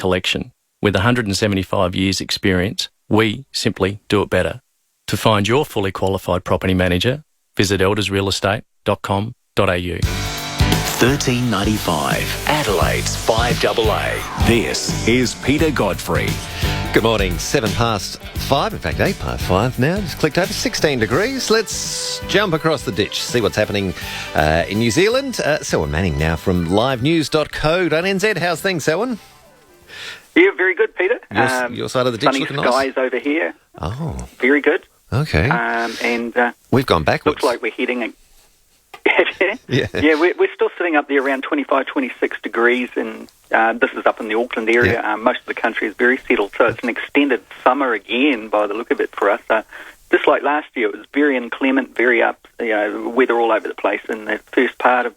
collection. With 175 years' experience, we simply do it better. To find your fully qualified property manager, visit eldersrealestate.com.au. 1395, Adelaide's 5AA. This is Peter Godfrey. Good morning, 7 past 5, in fact 8 past 5 now, just clicked over 16 degrees. Let's jump across the ditch, see what's happening in New Zealand. Selwyn Manning now from livenews.co.nz. How's things, Selwyn? Yeah, very good, Peter. Your side of the ditch looking nice? Sunny skies over here. Oh. Very good. Okay. And we've gone backwards. Looks like we're heading... Yeah, we're still sitting up there around 25, 26 degrees, and this is up in the Auckland area. Yeah. Most of the country is very settled, so it's an extended summer again by the look of it for us. Just like last year, it was very inclement, very weather all over the place in the first part of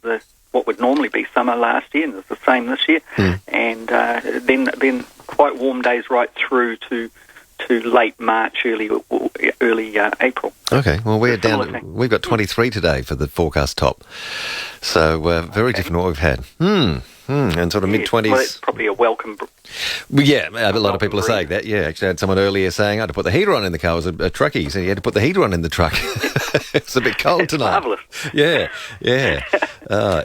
what would normally be summer last year, and it's the same this year. And then quite warm days right through to late March, early April. Okay, well, we've got 23 today for the forecast top. So very different to what we've had. And sort of mid-20s. Well, it's probably a welcome... Yeah, a lot of people are saying that. Yeah, actually I had someone earlier saying I had to put the heater on in the car. It was a truckie. He said he had to put the heater on in the truck. It's a bit cold tonight. Marvellous. Yeah.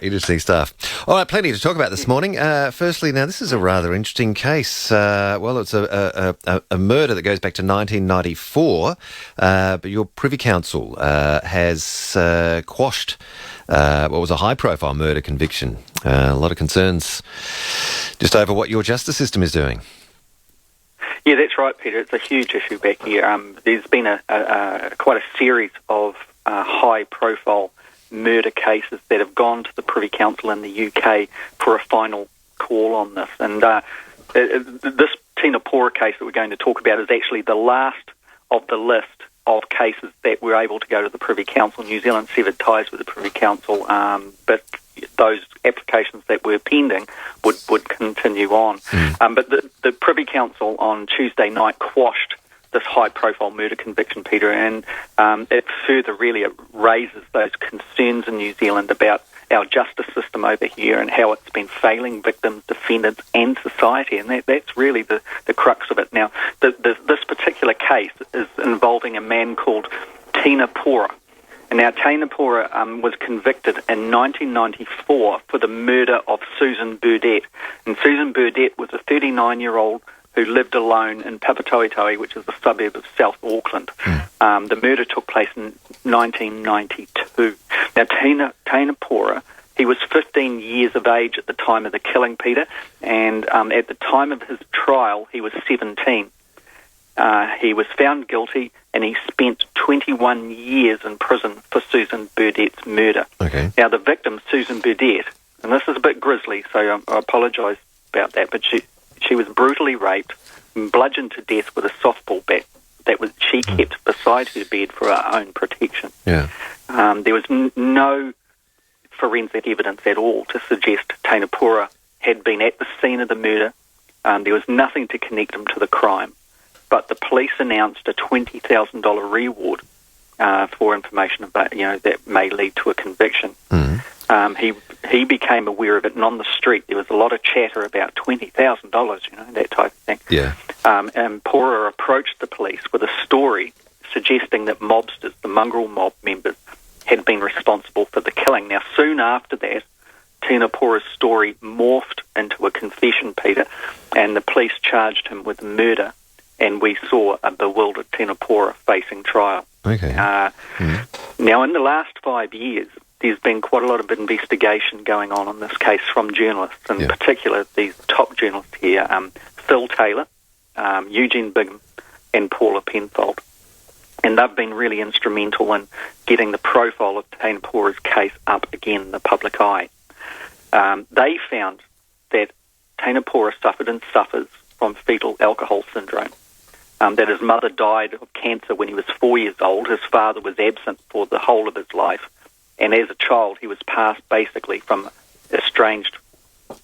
Interesting stuff. All right, plenty to talk about this morning. Firstly, now, this is a rather interesting case. It's a murder that goes back to 1994, but your Privy Council has quashed what was a high-profile murder conviction. A lot of concerns just over what your justice system is doing. Yeah, that's right, Peter. It's a huge issue back here. There's been quite a series of high-profile murder cases that have gone to the Privy Council in the UK for a final call on this. And this Teina Pora case that we're going to talk about is actually the last of the list of cases that were able to go to the Privy Council. New Zealand severed ties with the Privy Council, but those applications that were pending would continue on. But the Privy Council on Tuesday night quashed this high-profile murder conviction, Peter, and it further really raises those concerns in New Zealand about our justice system over here and how it's been failing victims, defendants and society, and that's really the crux of it. Now, this particular case is involving a man called Teina Pora. And now Teina Pora was convicted in 1994 for the murder of Susan Burdett. And Susan Burdett was a 39-year-old who lived alone in Papatoetoe, which is a suburb of South Auckland. The murder took place in 1992. Now, Teina Pora, he was 15 years of age at the time of the killing, Peter, and at the time of his trial, he was 17. He was found guilty, and he spent 21 years in prison for Susan Burdett's murder. Okay. Now, the victim, Susan Burdett, and this is a bit grisly, so I apologise about that, but she was brutally raped and bludgeoned to death with a softball bat that she kept beside her bed for her own protection. Yeah. There was no forensic evidence at all to suggest Teina Pora had been at the scene of the murder. There was nothing to connect him to the crime. But the police announced a $20,000 reward for information about, that may lead to a conviction. He became aware of it, and on the street there was a lot of chatter about $20,000, that type of thing. Yeah. And Pora approached the police with a story suggesting that mobsters, the mongrel mob members, had been responsible for the killing. Now, soon after that, Teina Pora's story morphed into a confession, Peter, and the police charged him with murder, and we saw a bewildered Teina Pora facing trial. Okay. Now, in the last 5 years, there's been quite a lot of investigation going on this case from journalists, in particular these top journalists here, Phil Taylor, Eugene Bigham, and Paula Penfold. And they've been really instrumental in getting the profile of Teina Pora's case up again in the public eye. They found that Teina Pora suffered and suffers from fetal alcohol syndrome, that his mother died of cancer when he was 4 years old. His father was absent for the whole of his life. And as a child, he was passed basically from estranged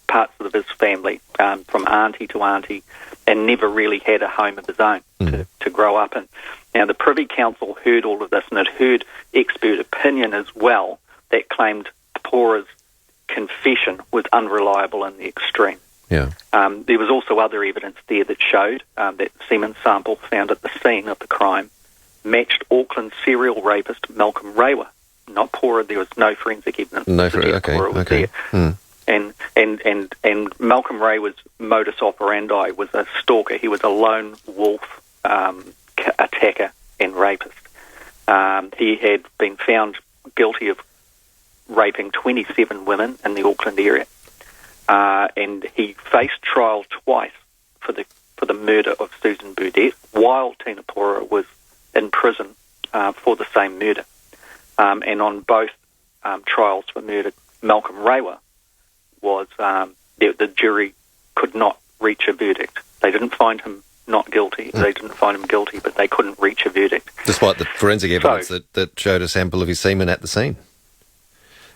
parts of his family, from auntie to auntie, and never really had a home of his own to grow up in. Now, the Privy Council heard all of this, and it heard expert opinion as well that claimed Pora's confession was unreliable in the extreme. Yeah. There was also other evidence there that showed that the semen sample found at the scene of the crime matched Auckland serial rapist Malcolm Rewa. Not Pora. There was no forensic evidence. Pora was there. And Malcolm Rewa's modus operandi was a stalker. He was a lone wolf attacker and rapist. He had been found guilty of raping 27 women in the Auckland area, and he faced trial twice for the murder of Susan Burdett, while Teina Pora was in prison for the same murder. And on both trials for murder, Malcolm Rewa was the jury could not reach a verdict. They didn't find him not guilty. They didn't find him guilty, but they couldn't reach a verdict. Despite the forensic evidence that showed a sample of his semen at the scene.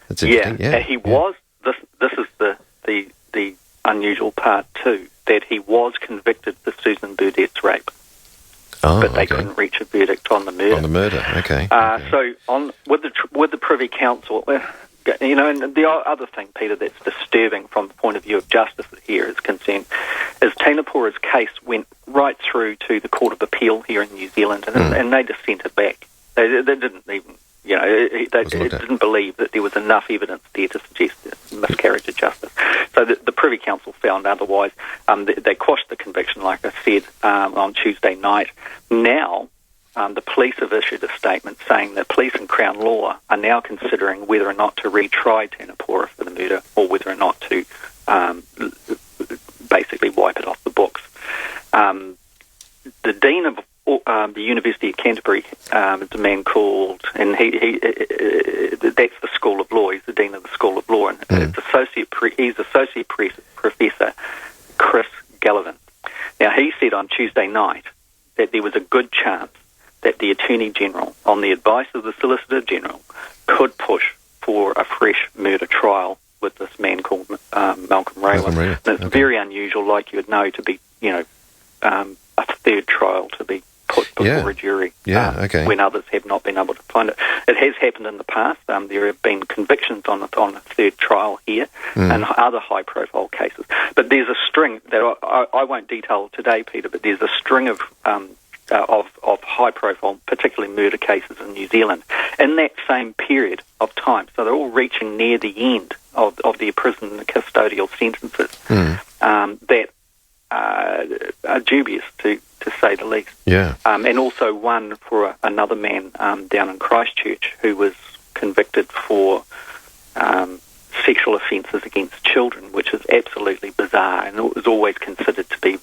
That's interesting. Yeah, he was. This is the unusual part too, that he was convicted for Susan Burdett's rape. But they couldn't reach a verdict on the murder. On the murder, okay. So with the Privy Council, and the other thing, Peter, that's disturbing from the point of view of justice here is concerned, is Teina Pora's case went right through to the Court of Appeal here in New Zealand, and they just sent it back. They didn't even, they didn't believe that there was enough evidence there to suggest a miscarriage of justice. So the Privy Council found otherwise. They quashed the conviction, like I said, on Tuesday night. Now, the police have issued a statement saying that police and Crown Law are now considering whether or not to retry Teina Pora for the murder, or whether or not to basically wipe it off the books. The Dean of the University of Canterbury is a man called, and that's the School of Law. He's the Dean of the School of Law, and he's Associate Professor Chris Gallivan. Now, he said on Tuesday night that there was a good chance that the Attorney General, on the advice of the Solicitor General, could push for a fresh murder trial with this man called Malcolm Rewa. And it's very unusual, like you would know, to be, a third trial to be put before a jury when others have not been able to find it. It has happened in the past. There have been convictions on a third trial here and other high-profile cases. But there's a string that I won't detail today, Peter, but there's a string of high-profile, particularly murder cases in New Zealand in that same period of time. So they're all reaching near the end of their prison and custodial sentences that are dubious, to say the least. Yeah. And also one for another man down in Christchurch who was convicted for sexual offences against children, which is absolutely bizarre, and it was always considered to be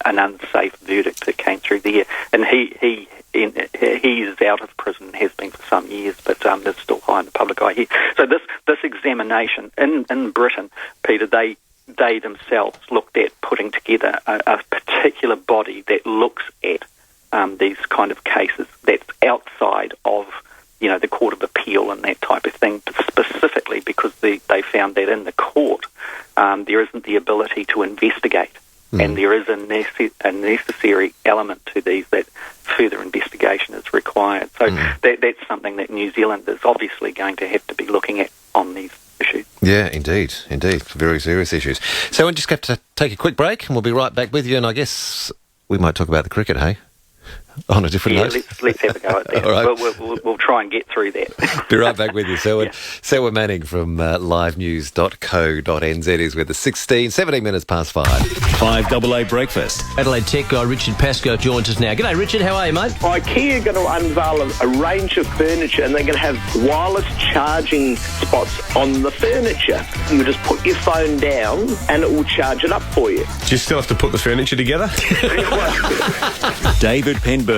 an unsafe verdict that came through there. And he is out of prison, has been for some years, but is still high in the public eye here. So this examination in Britain, Peter, they themselves looked at putting together a particular body that looks at these kind of cases that's outside of the Court of Appeal and that type of thing, specifically because they found that in the court there isn't the ability to investigate, and there is a necessary element to these that further investigation is required. So that's something that New Zealand is obviously going to have to be looking at on these issues. Yeah, indeed. Very serious issues. So we'll just have to take a quick break and we'll be right back with you, and I guess we might talk about the cricket, hey? On a different note. Let's have a go at that. All right. We'll try and get through that. Be right back with you, Selwyn. Selwyn Manning from livenews.co.nz is with us. 17 minutes past 5. 5AA Breakfast. Adelaide Tech guy Richard Pascoe joins us now. G'day, Richard. How are you, mate? IKEA are going to unveil a range of furniture, and they're going to have wireless charging spots on the furniture. You just put your phone down, and it will charge it up for you. Do you still have to put the furniture together? David Penberthy,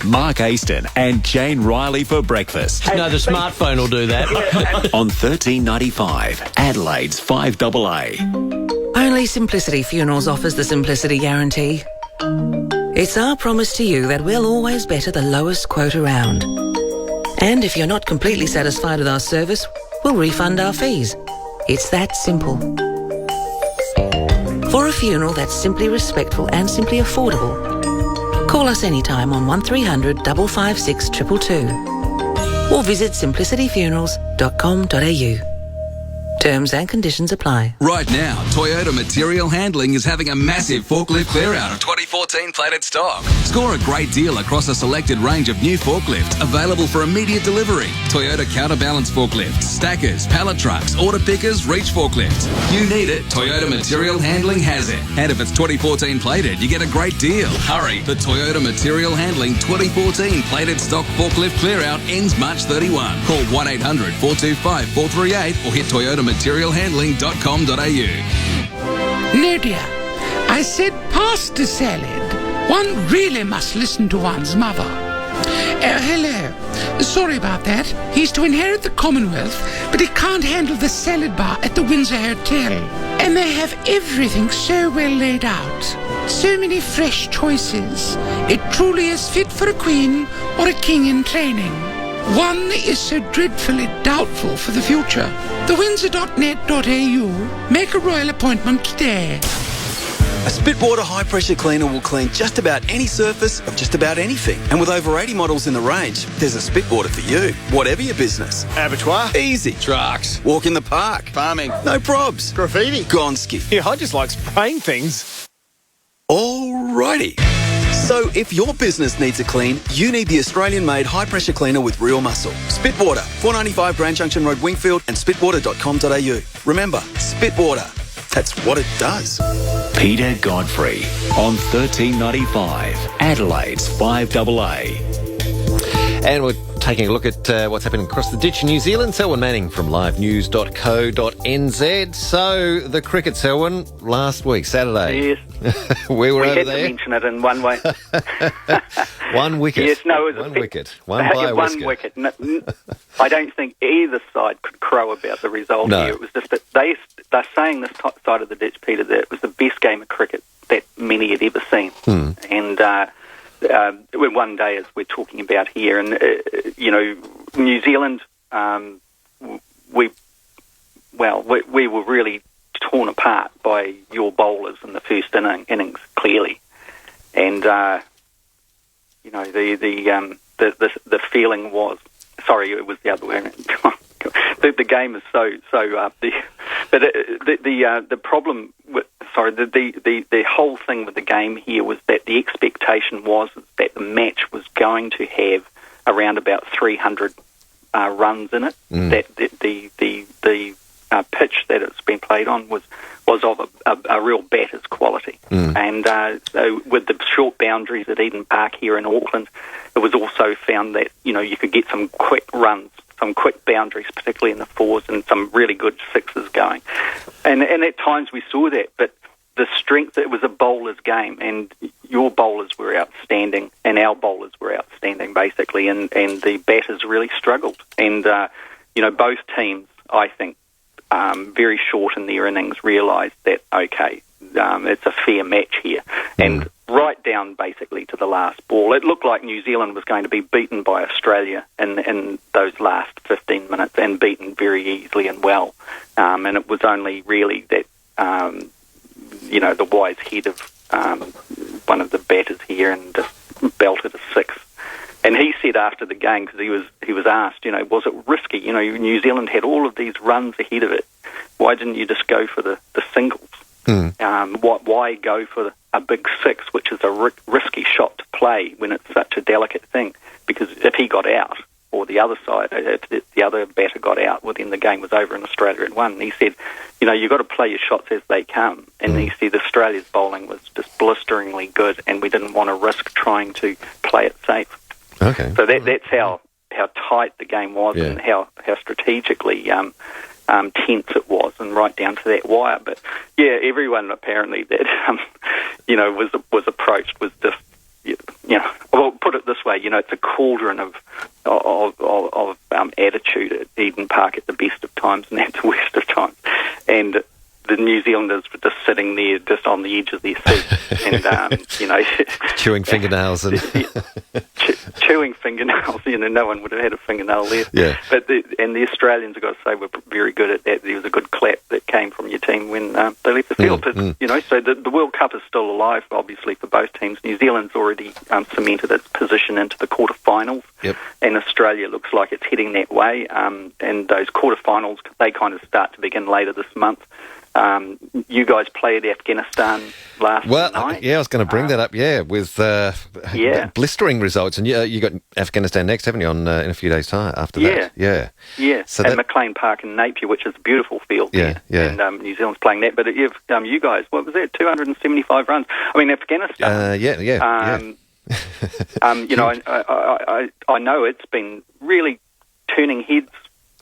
Mark Aston and Jane Riley for breakfast. No, the smartphone will do that. On 1395, Adelaide's 5AA. Only Simplicity Funerals offers the Simplicity Guarantee. It's our promise to you that we'll always better the lowest quote around. And if you're not completely satisfied with our service, we'll refund our fees. It's that simple. For a funeral that's simply respectful and simply affordable, call us anytime on 1300 556 222 or visit simplicityfunerals.com.au. Terms and conditions apply. Right now, Toyota Material Handling is having a massive forklift clear-out of 2014 plated stock. Score a great deal across a selected range of new forklifts available for immediate delivery. Toyota counterbalance forklifts, stackers, pallet trucks, order pickers, reach forklifts. You need it, Toyota Material Handling has it. And if it's 2014 plated, you get a great deal. Hurry, the Toyota Material Handling 2014 plated stock forklift clear-out ends March 31. Call 1-800-425-438 or hit toyotaMaterialHandling.com.au. No, dear. I said pasta salad. One really must listen to one's mother. Hello. Sorry about that. He's to inherit the Commonwealth, but he can't handle the salad bar at the Windsor Hotel. And they have everything so well laid out. So many fresh choices. It truly is fit for a queen or a king in training. One is so dreadfully doubtful for the future. thewindsor.net.au. Make a royal appointment today. A Spitwater high-pressure cleaner will clean just about any surface of just about anything. And with over 80 models in the range, there's a Spitwater for you. Whatever your business. Abattoir. Easy. Trucks. Walk in the park. Farming. No probs. Graffiti. Gonski. Yeah, I just like spraying things. Alrighty. So if your business needs a clean, you need the Australian-made high-pressure cleaner with real muscle. Spitwater, 495 Grand Junction Road, Wingfield, and spitwater.com.au. Remember, Spitwater. That's what it does. Peter Godfrey on 1395, Adelaide's 5AA. And we're taking a look at what's happening across the ditch in New Zealand. Selwyn Manning from livenews.co.nz. So, the cricket, Selwyn, last week, Saturday. Yes. we were over had there. to mention it in one way. One wicket. Yes, no, it was one wicket. One by a one wicket. No, I don't think either side could crow about the result No. here. It was just that they're saying this side of the ditch, Peter, that it was the best game of cricket that many had ever seen. And one day, as we're talking about here, and New Zealand, we were really torn apart by your bowlers in the first innings, clearly, and the feeling was, sorry, it was the other way around. The game is so up there, but the problem with, the whole thing with the game here was that the expectation was that the match was going to have around about 300 runs in it. That the pitch that it's been played on was of a real batter's quality, and so with the short boundaries at Eden Park here in Auckland, it was also found that you could get some quick runs, some quick boundaries, particularly in the fours, and some really good sixes going. And at times we saw that, but the strength, it was a bowler's game, and your bowlers were outstanding, and our bowlers were outstanding, basically, and the batters really struggled. And, both teams, I think, very short in their innings, realised that, okay, it's a fair match here. And right down basically to the last ball, it looked like New Zealand was going to be beaten by Australia in those last 15 minutes, and beaten very easily and well. And it was only really that, the wise head of one of the batters here and just belted a six. And he said after the game, because he was asked, was it risky? New Zealand had all of these runs ahead of it. Why didn't you just go for the singles? Why go for a big six, which is a risky shot to play when it's such a delicate thing? Because if he got out, or the other side, if the other batter got out, well, then the game was over and Australia had won. And he said, you've got to play your shots as they come. And he said Australia's bowling was just blisteringly good, and we didn't want to risk trying to play it safe. Okay. So that's how tight the game was, and how strategically tense it was, and right down to that wire. But yeah, everyone apparently that was approached was just well, put it this way, it's a cauldron of attitude at Eden Park at the best of times and at the worst of times, and the New Zealanders were just sitting there, just on the edge of their seat, and chewing fingernails and chewing fingernails. No one would have had a fingernail there. Yeah. But the Australians, I've got to say, were very good at that. There was a good clap that came from your team when they left the field. So the World Cup is still alive, obviously, for both teams. New Zealand's already cemented its position into the quarterfinals, and Australia looks like it's heading that way. And those quarterfinals, they kind of start to begin later this month. You guys played Afghanistan last night. Yeah, I was going to bring that up, with blistering results. And you got Afghanistan next, haven't you, in a few days' time after that? Yeah. So at McLean Park in Napier, which is a beautiful field there. And New Zealand's playing that. But you guys, what was that, 275 runs? I mean, Afghanistan... I know it's been really turning heads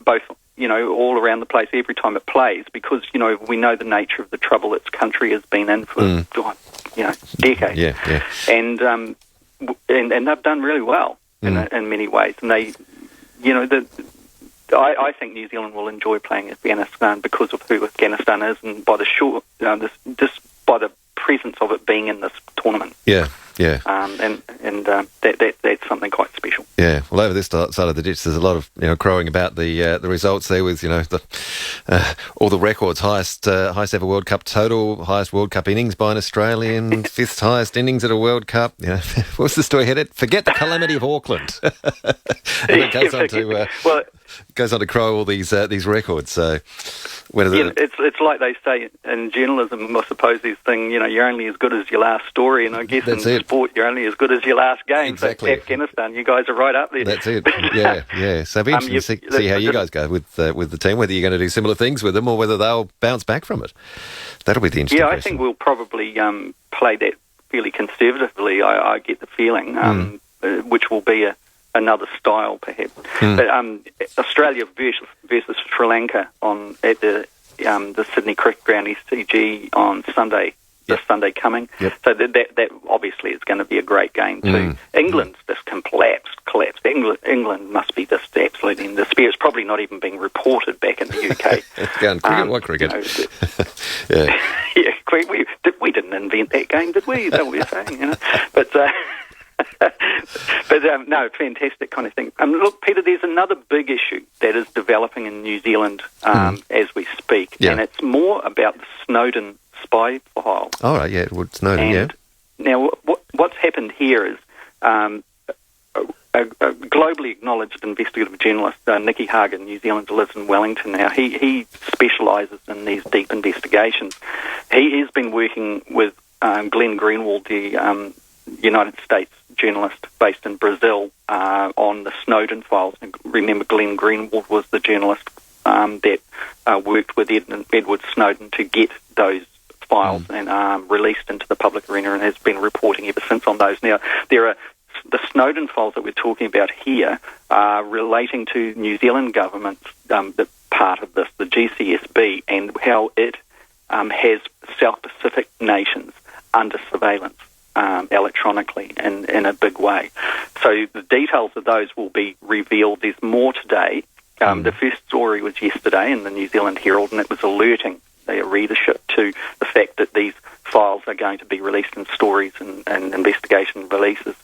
both... all around the place every time it plays because, we know the nature of the trouble its country has been in for, decades. Yeah. And they've done really well in many ways. And they, I think New Zealand will enjoy playing Afghanistan because of who Afghanistan is and by the just by the presence of it being in this tournament. Yeah. That's something quite special. Yeah, well, over this side of the ditch, there's a lot of crowing about the results there with all the records, highest ever World Cup total, highest World Cup innings by an Australian, fifth highest innings at a World Cup. What's the story headed? Forget the calamity of Auckland. And it goes on to crow all these records. So. It's like they say in journalism, I suppose this thing, you're only as good as your last story, and I guess in sport, you're only as good as your last game. Exactly. So Afghanistan, you guys are right up there. That's it. Yeah. So it'll be interesting to see how you guys go with the team, whether you're going to do similar things with them or whether they'll bounce back from it. That'll be the interesting question. I think we'll probably play that fairly conservatively, I get the feeling, which will be another style, perhaps. But Australia versus Sri Lanka at the Sydney Cricket Ground SCG on Sunday. This Sunday coming. So that obviously is going to be a great game too. England's just collapsed. England must be just absolutely in despair. It's probably not even being reported back in the UK. Cricket, what cricket? We didn't invent that game, did we? That's what we're saying, But no, fantastic kind of thing. Look, Peter, there's another big issue that is developing in New Zealand as we speak, and it's more about the Snowden spy file. All right, Edward Snowden, Now, what's happened here is a globally acknowledged investigative journalist, Nicky Hagen, New Zealand, lives in Wellington now. He specialises in these deep investigations. He has been working with Glenn Greenwald, the United States journalist based in Brazil, on the Snowden files. And remember, Glenn Greenwald was the journalist that worked with Edward Snowden to get those files and released into the public arena and has been reporting ever since on those. Now, the Snowden files that we're talking about here are relating to New Zealand government's the part of this, the GCSB, and how it has South Pacific nations under surveillance electronically in a big way. So the details of those will be revealed. There's more today. The first story was yesterday in the New Zealand Herald, and it was alerting their readership to the fact that these files are going to be released in stories and investigation releases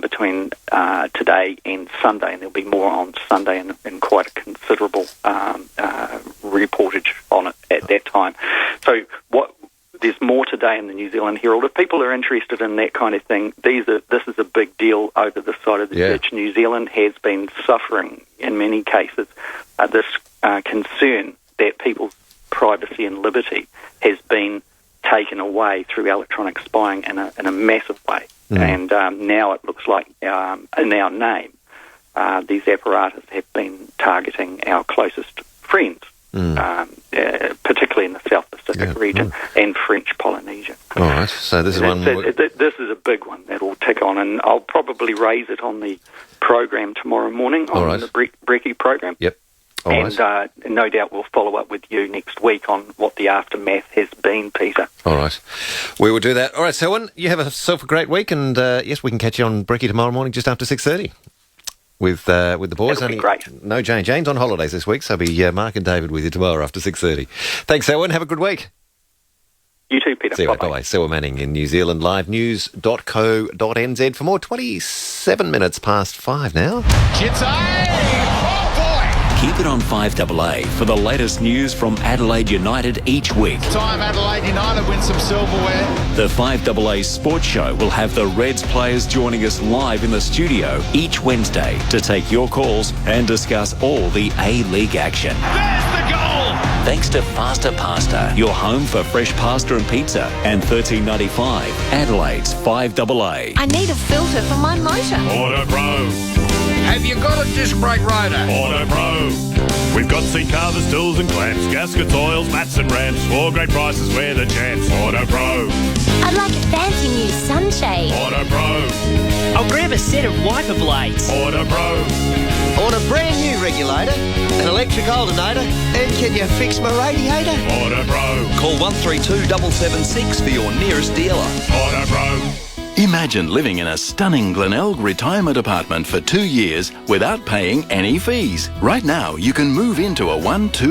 between today and Sunday, and there'll be more on Sunday and quite a considerable reportage on it at that time. So there's more today in the New Zealand Herald. If people are interested in that kind of thing, this is a big deal over the side of the ditch. New Zealand has been suffering, in many cases, this concern that people's privacy and liberty has been taken away through electronic spying in a massive way. And now it looks like in our name, these apparatus have been targeting our closest friends, particularly in the South Pacific region and French Polynesia. All right, so this is one... This is a big one that will tick on, and I'll probably raise it on the program tomorrow morning, on the Brekkie program. Yep. And no doubt we'll follow up with you next week on what the aftermath has been, Peter. All right. We will do that. All right, Selwyn, you have yourself a great week, and yes, we can catch you on Brekkie tomorrow morning just after 6:30 with the boys. That'll be great. No Jane. Jane's on holidays this week, so it'll be Mark and David with you tomorrow after 6:30. Thanks, Selwyn. Have a good week. You too, Peter. See you, Bye-bye. bye-bye. Selwyn Manning in New Zealand, livenews.co.nz for more. 27 minutes past 5 now. Keep it on 5AA for the latest news from Adelaide United each week. Time Adelaide United win some silverware. The 5AA Sports Show will have the Reds players joining us live in the studio each Wednesday to take your calls and discuss all the A-League action. There's the goal! Thanks to Faster Pasta, your home for fresh pasta and pizza, and $13.95, Adelaide's 5AA. I need a filter for my motor. Auto Pro. Have you got a disc brake rotor? Auto Pro. We've got seat covers, tools and clamps, gaskets, oils, mats and ramps. For great prices, we're the champs. Auto Pro. I'd like a fancy new sunshade. Auto Pro. I'll grab a set of wiper blades. Auto Pro. Order a brand new regulator, an electric alternator, and can you fix my radiator? Auto Pro. Call 132 776 for your nearest dealer. Auto Pro. Imagine living in a stunning Glenelg retirement apartment for 2 years without paying any fees. Right now, you can move into a 1-2